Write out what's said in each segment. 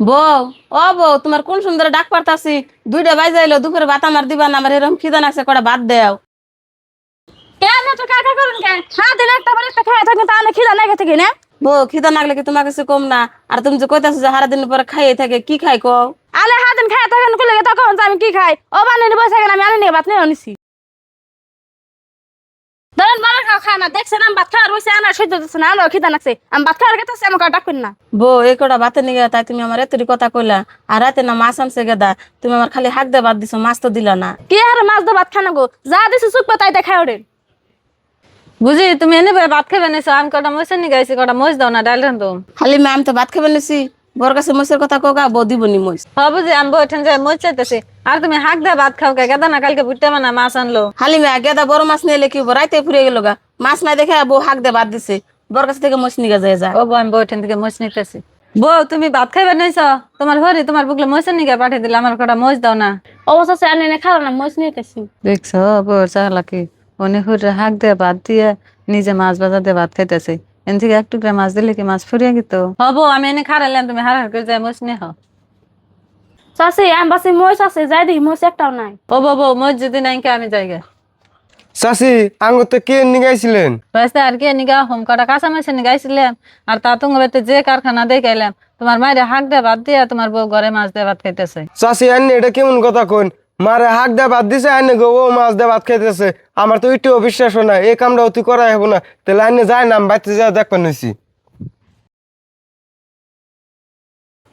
বউ, ও বউ, তোমার কোন সুন্দর ডাক পারতাছি। 2টা বাজাইলো, দুপুরে ভাত আমার দিবা না? আমার এরকম খিদা লাগছে, কটা ভাত দেও। কেন তো কাকা করুন কেন দিন একটা বার একটা খায় থাকে তাহলে খিদা নাই খেতে কি না বউ, খিদা লাগলে কি তোমার কাছে কম না? আর তুমি যে কইতাছো যে সারাদিন পরে খাইয়ে থাকে, কি খাই কও? আলে দিন খায় থাকেন কুলে তখন তো আমি কি খাই ও বানিয়ে বসে থাকেন আমি আনি নিয়ে ভাত নিয়ে আনিছি ধরেন বাবা খাও খায় না দেখছেন আমি ভাত খাওয়ার বসে আনার সহ্য হচ্ছে না আলো খিদা লাগছে আমি ভাত খাওয়ার গেতেছি আমাকে ডাকবেন না বউ, এই কটা ভাতে নিয়ে তাই তুমি আমার এতরি কথা কইলা। আর রাতে না মাছ আনছে গেদা, তুমি আমার খালি হাক দিয়ে ভাত দিছো, মাছ তো দিলা না। কি আর মাছ দিয়ে ভাত খানা গো যা দিছি চুপ তাই দেখায় ওরে বুঝি তুমি এনে ভাত খাবে নিছো আমি কটা মরিচ নিয়ে গাইছি কটা মরিচ দাও না ডাল রান্ধো। খালি আমি তো ভাত খাবে নিছি, বর কাছে মইসের কথা কোগা, বউ দিবনি মইস। হ্যাঁ বুঝি আমি বইঠান যাই মরিচ চাইতেছি আর তুমি হাক দে ভাত খাও কে গেদা না কালকে বুঝতে না মাছ আনলো। খালি মা গেদা বড় মাছ নিয়ে কি হবো? রাইতে ফুরিয়ে গেল গা, মাছ নাই দেখে বউ হাক দিয়ে ভাত দিছে। বর কাছ থেকে মইস নিয়ে যায় যা। ও বউ আমি বইঠান থেকে মরিচ নিতেছি। বউ তুমি ভাত খাইবে নিছো তোমার ঘরে তোমার বুকলে মরিচ নিয়ে পাঠিয়ে দিলে আমার কটা মরিচ দাও না। অবস্থা সে আনি না খাওয়া না মজ নিয়ে গেছি দেখছো বউ চালাকি উনি হুরে হাক দিয়ে ভাত দিয়ে নিজে মাছ বাজার দিয়ে ভাত খাইতেছে এন থেকে এক টুকরা মাছ দিলে কি মাছ ফুরিয়ে গেত। হবো আমি এনে খারাইলাম তুমি হার হার করে যাই মরিচ নিয়ে হও। চাষি আমি বাসি মহিষ আছে যাই দেখি মহিষ একটাও নাই ও বাবু মরিচ যদি নাই কে আমি যাই গে। চাচি আঙ্গুতে কে নিয়ে গাইছিলেন? রাস্তায় আর কি নিগা হোম কটা কাঁচা মাছ নিয়ে গাইছিলাম আর তা তুমি যে কারখানা দেখাইলাম তোমার মায়ের হাক দিয়ে ভাত দিয়ে তোমার বউ ঘরে মাছ দিয়ে ভাত খাইতেছে। চাচি আন্নি এটা কেমন কথা কোন? মারে হাক দিয়ে ভাত দিছে আন্নি গো ও মাছ দিয়ে ভাত খাইতেছে। আমার তো একটু অবিশ্বাস হয় না, এই কামটা অতি করা হবো না। তাহলে আন্নি যায় না, আমি বাড়িতে যা দেখবেন হয়েছি।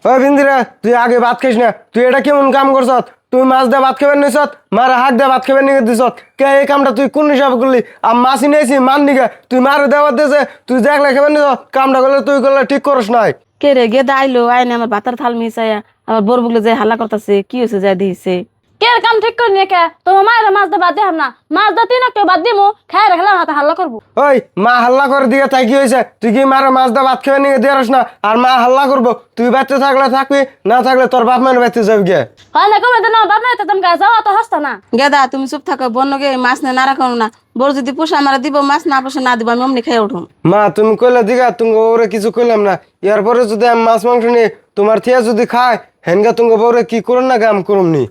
ওই বিন্দিরা, তুই আগে ভাত খাইস না, তুই এটা কেমন কাম করছ? তুই মাছ দিয়ে ভাত খাবেন নিছত, মারে হাক দিয়ে ভাত খাবেন নিয়ে দিছ। কে এই কামটা তুই কোন হিসাবে করলি? আমি মাছ নিয়েছি মান নিগে, তুই মারে দেওয়ার দিয়েছে, তুই দেখলে খাবেন নিছ। কামটা করলে তুই করলে ঠিক করস নাই। কে রে গেদা আইলো, আইনে আমার ভাতার থাল মিশাইয়া আমার বর বুকলে যে হাল্লা করতেছে, কি হয়েছে যা দিয়েছে। কে কাম ঠিক করে নিয়ে কে তোমার মায়ের মাছ দিয়ে বাদ দিলাম না মাছ দিয়ে তিন কেউ বাদ দিমু খাই রাখলাম হাতে হাল্লা করবো ওই মা হাল্লা করে দিয়ে তাই কি হয়েছে? তুই কি মারে মাছ দিয়ে ভাত খেয়ে নিয়ে দিয়ে না? আর মা হাল্লা করবো, তুই বাচ্চা থাকলে থাকবি, না থাকলে তোর বাপ মায়ের বাচ্চা যাবি গে। হয় না কবে দিন বাদ নাই তো তুমি যাও তো হাসতো না গেদা তুমি চুপ থাকো, বন্যকে মাছ না রাখো না। বড় যদি পোষা আমার দিব, মাছ না পোষা না দিব, আমি অমনি খেয়ে উঠুম। মা তুমি কইলে দিঘা, তুমি ওরে কিছু কইলাম না। এরপরে যদি আমি মাছ মাংস নিয়ে তোমার থিয়া যদি খায়, হেনগা তুমি বউরে কি করুন না, আমি করুম নি।